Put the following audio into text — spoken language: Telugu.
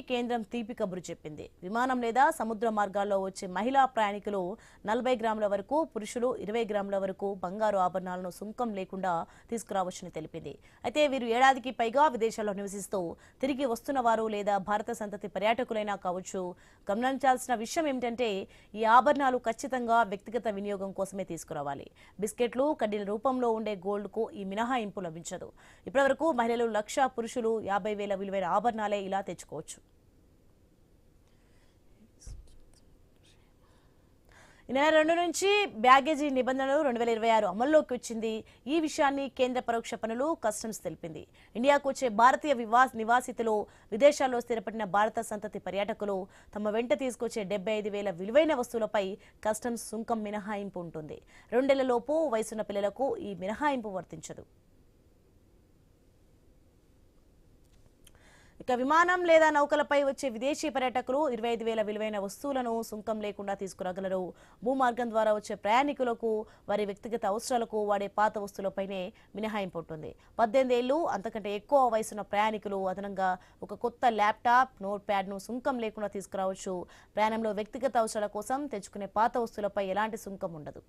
కేంద్రం తీపి కబురు చెప్పింది. విమానం లేదా సముద్ర మార్గాల్లో వచ్చే మహిళా ప్రయాణికులు 40 గ్రాముల వరకు, పురుషులు 20 గ్రాముల వరకు బంగారు ఆభరణాలను సుంకం లేకుండా తీసుకురావచ్చని తెలిపింది. అయితే వీరు ఏడాదికి పైగా విదేశాల్లో నివసిస్తూ తిరిగి వస్తున్న వారు లేదా భారత సంతతి పర్యాటకులైనా కావచ్చు. గమనించాల్సిన విషయం ఏమిటంటే ఈ ఆభరణాలు ఖచ్చితంగా వ్యక్తిగత వినియోగం కోసమే తీసుకురావాలి. బిస్కెట్లు, కడ్డీల రూపంలో ఉండే గోల్డ్కు ఈ మినహాయింపు లభించదు. ఇప్పటివరకు మహిళలు 1,00,000, పురుషులు 50,000 విలువైన ఆభరణాలే ఇలా తెచ్చుకోవచ్చు. ఈ నెల 2 నుంచి బ్యాగేజీ నిబంధనలు 2026 అమల్లోకి వచ్చింది. ఈ విషయాన్ని కేంద్ర పరోక్ష పన్నులు కస్టమ్స్ తెలిపింది. ఇండియాకు వచ్చే భారతీయ నివాసితులు, విదేశాల్లో స్థిరపడిన భారత సంతతి పర్యాటకులు తమ వెంట తీసుకొచ్చే 75,000 విలువైన వస్తువులపై కస్టమ్స్ సుంకం మినహాయింపు ఉంటుంది. 2 ఏళ్లలోపు వయసున్న పిల్లలకు ఈ మినహాయింపు వర్తించదు. ఇక విమానం లేదా నౌకలపై వచ్చే విదేశీ పర్యాటకులు 25,000 విలువైన వస్తువులను సుంకం లేకుండా తీసుకురాగలరు. భూమార్గం ద్వారా వచ్చే ప్రయాణికులకు వారి వ్యక్తిగత అవసరాలకు వాడే పాత వస్తువులపైనే మినహాయింపు ఉంటుంది. 18 ఏళ్లు అంతకంటే ఎక్కువ వయసున్న ప్రయాణికులు అదనంగా ఒక కొత్త ల్యాప్టాప్, నోట్ ప్యాడ్ను సుంకం లేకుండా తీసుకురావచ్చు. ప్రయాణంలో వ్యక్తిగత అవసరాల కోసం తెచ్చుకునే పాత వస్తువులపై ఎలాంటి సుంకం ఉండదు.